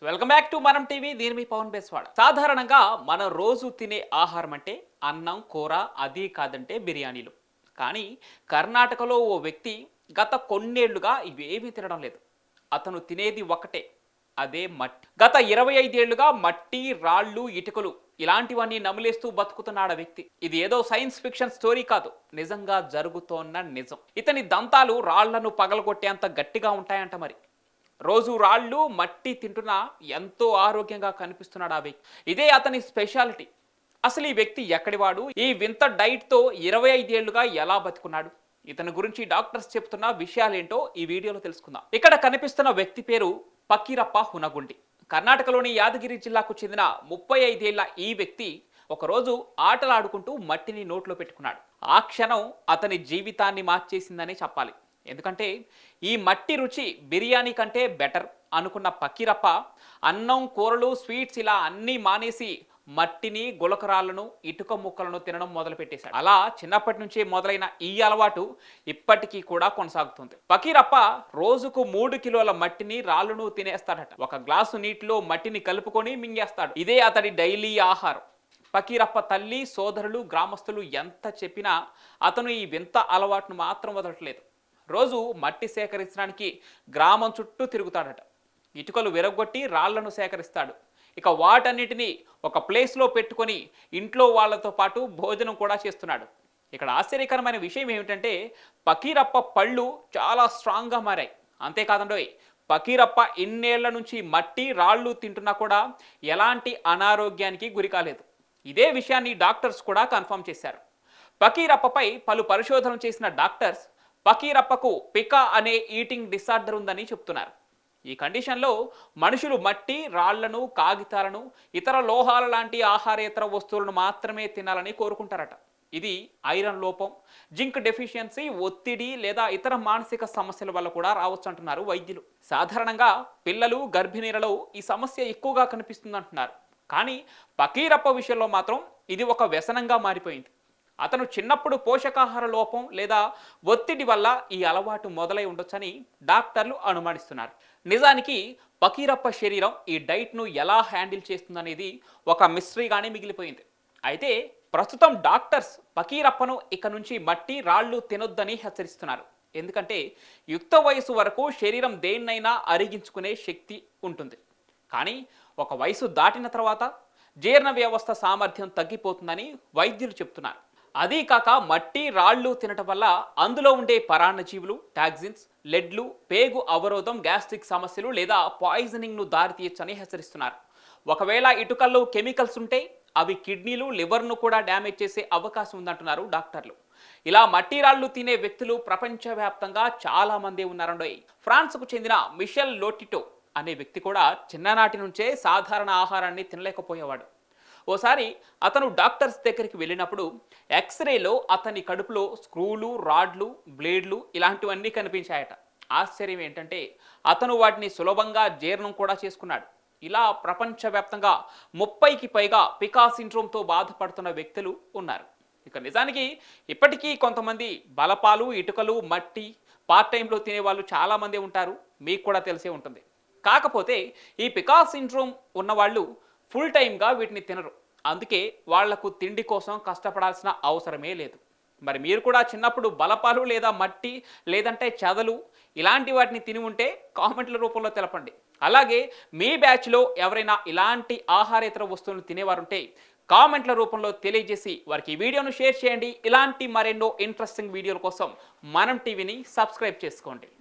Welcome back to మనం TV. దీని మీ పవన్ బేస్వాడ. సాధారణంగా మనం రోజు తినే ఆహారం అంటే అన్నం, కూర, అది కాదంటే బిర్యానీలు. కానీ కర్ణాటకలో ఓ వ్యక్తి గత కొన్నేళ్లుగా ఇవేమీ తినడం లేదు. అతను తినేది ఒకటే, అదే మట్టి. గత 25 ఏళ్లుగా మట్టి, రాళ్ళు, ఇటుకలు ఇలాంటివన్నీ నమిలేస్తూ బతుకుతున్నాడు ఆ వ్యక్తి. ఇది ఏదో సైన్స్ ఫిక్షన్ స్టోరీ కాదు, నిజంగా జరుగుతోన్న నిజం. ఇతని దంతాలు రాళ్లను పగలగొట్టేంత గట్టిగా ఉంటాయంట మరి. రోజు రాళ్ళు మట్టి తింటున్నా ఎంతో ఆరోగ్యంగా కనిపిస్తున్నాడు ఆ వ్యక్తి. ఇదే అతని స్పెషాలిటీ. అసలు ఈ వ్యక్తి ఎక్కడివాడు, ఈ వింత డైట్తో 25 ఏళ్లుగా ఎలా బతుకున్నాడు, ఇతని గురించి డాక్టర్స్ చెప్తున్న విషయాలేంటో ఈ వీడియోలో తెలుసుకుందాం. ఇక్కడ కనిపిస్తున్న వ్యక్తి పేరు పకీరప్ప హునగుండి. కర్ణాటకలోని యాదగిరి జిల్లాకు చెందిన 35 ఏళ్ల ఈ వ్యక్తి ఒకరోజు ఆటలాడుకుంటూ మట్టిని నోట్లో పెట్టుకున్నాడు. ఆ క్షణం అతని జీవితాన్ని మార్చేసిందని చెప్పాలి. ఎందుకంటే ఈ మట్టి రుచి బిర్యానీ కంటే బెటర్ అనుకున్న పకీరప్ప అన్నం, కూరలు, స్వీట్స్ ఇలా అన్నీ మానేసి మట్టిని, గులకరాళ్లను, ఇటుక ముక్కలను తినడం మొదలుపెట్టేశాడు. అలా చిన్నప్పటి నుంచి మొదలైన ఈ అలవాటు ఇప్పటికీ కూడా కొనసాగుతుంది. పకీరప్ప రోజుకు 3 కిలోల మట్టిని, రాళ్ళను తినేస్తాడట. ఒక గ్లాసు నీటిలో మట్టిని కలుపుకొని మింగేస్తాడు. ఇదే అతడి డైలీ ఆహారం. పకీరప్ప తల్లి, సోదరులు, గ్రామస్తులు ఎంత చెప్పినా అతను ఈ వింత అలవాటును మాత్రం వదలట్లేదు. రోజు మట్టి సేకరించడానికి గ్రామం చుట్టూ తిరుగుతాడట. ఇటుకలు విరగొట్టి రాళ్లను సేకరిస్తాడు. ఇక వాటన్నిటినీ ఒక ప్లేస్లో పెట్టుకొని ఇంట్లో వాళ్ళతో పాటు భోజనం కూడా చేస్తున్నాడు. ఇక్కడ ఆశ్చర్యకరమైన విషయం ఏమిటంటే పకీరప్ప పళ్ళు చాలా స్ట్రాంగ్గా మారాయి. అంతేకాదండోయ్, పకీరప్ప ఇన్నేళ్ల నుంచి మట్టి, రాళ్ళు తింటున్నా కూడా ఎలాంటి అనారోగ్యానికి గురి కాలేదు. ఇదే విషయాన్ని డాక్టర్స్ కూడా కన్ఫర్మ్ చేశారు. పకీరప్పపై పలు పరిశోధనలు చేసిన డాక్టర్స్ పకీరప్పకు పికా అనే ఈటింగ్ డిసార్డర్ ఉందని చెప్తున్నారు. ఈ కండిషన్లో మనుషులు మట్టి, రాళ్లను, కాగితాలను, ఇతర లోహాల లాంటి ఆహారేతర వస్తువులను మాత్రమే తినాలని కోరుకుంటారట. ఇది ఐరన్ లోపం, జింక్ డెఫిషియన్సీ, ఒత్తిడి లేదా ఇతర మానసిక సమస్యల వల్ల కూడా రావచ్చు అంటున్నారు వైద్యులు. సాధారణంగా పిల్లలు, గర్భిణీలలో ఈ సమస్య ఎక్కువగా కనిపిస్తుందంటున్నారు. కానీ పకీరప్ప విషయంలో మాత్రం ఇది ఒక వ్యసనంగా మారిపోయింది. అతను చిన్నప్పుడు పోషకాహార లోపం లేదా ఒత్తిడి వల్ల ఈ అలవాటు మొదలై ఉండొచ్చని డాక్టర్లు అనుమానిస్తున్నారు. నిజానికి పకీరప్ప శరీరం ఈ డైట్ను ఎలా హ్యాండిల్ చేస్తుందనేది ఒక మిస్టరీగానే మిగిలిపోయింది. అయితే ప్రస్తుతం డాక్టర్స్ పకీరప్పను ఇక నుంచి మట్టి, రాళ్ళు తినొద్దని హెచ్చరిస్తున్నారు. ఎందుకంటే యుక్త వయసు వరకు శరీరం దేన్నైనా అరిగించుకునే శక్తి ఉంటుంది. కానీ ఒక వయసు దాటిన తర్వాత జీర్ణ వ్యవస్థ సామర్థ్యం తగ్గిపోతుందని వైద్యులు చెప్తున్నారు. అదీ కాక మట్టి, రాళ్ళు తినటం వల్ల అందులో ఉండే పరాన్నజీవులు, టాక్సిన్స్, లెడ్లు, పేగు అవరోధం, గ్యాస్ట్రిక్ సమస్యలు లేదా పాయిజనింగ్ను దారితీయచ్చని హెచ్చరిస్తున్నారు. ఒకవేళ ఇటుకల్లో కెమికల్స్ ఉంటే అవి కిడ్నీలు, లివర్ను కూడా డ్యామేజ్ చేసే అవకాశం ఉందంటున్నారు డాక్టర్లు. ఇలా మట్టి, రాళ్ళు తినే వ్యక్తులు ప్రపంచవ్యాప్తంగా చాలా మంది ఉన్నారండోయ్. ఫ్రాన్స్కు చెందిన మిషెల్ లోటిటో అనే వ్యక్తి కూడా చిన్ననాటి నుంచే సాధారణ ఆహారాన్ని తినలేకపోయేవాడు. ఓసారి అతను డాక్టర్స్ దగ్గరికి వెళ్ళినప్పుడు ఎక్స్రేలో అతని కడుపులో స్క్రూలు, రాడ్లు, బ్లేడ్లు ఇలాంటివన్నీ కనిపించాయట. ఆశ్చర్యం ఏంటంటే అతను వాటిని సులభంగా జీర్ణం కూడా చేసుకున్నాడు. ఇలా ప్రపంచవ్యాప్తంగా 30కి పైగా పికా సిండ్రోమ్తో బాధపడుతున్న వ్యక్తులు ఉన్నారు. ఇక నిజానికి ఇప్పటికీ కొంతమంది బలపాలు, ఇటుకలు, మట్టి పార్ట్ టైంలో తినేవాళ్ళు చాలామంది ఉంటారు. మీకు కూడా తెలిసే ఉంటుంది. కాకపోతే ఈ పికా సిండ్రోమ్ ఉన్నవాళ్ళు ఫుల్ టైమ్గా వీటిని తినరు. అందుకే వాళ్లకు తిండి కోసం కష్టపడాల్సిన అవసరమే లేదు. మరి మీరు కూడా చిన్నప్పుడు బలపాలు లేదా మట్టి లేదంటే చెదలు ఇలాంటి వాటిని తిని ఉంటే కామెంట్ల రూపంలో తెలపండి. అలాగే మీ బ్యాచ్లో ఎవరైనా ఇలాంటి ఆహారేతర వస్తువులను తినేవారుంటే కామెంట్ల రూపంలో తెలియజేసి వారికి ఈ వీడియోను షేర్ చేయండి. ఇలాంటి మరెన్నో ఇంట్రెస్టింగ్ వీడియోల కోసం మనం టీవీని సబ్స్క్రైబ్ చేసుకోండి.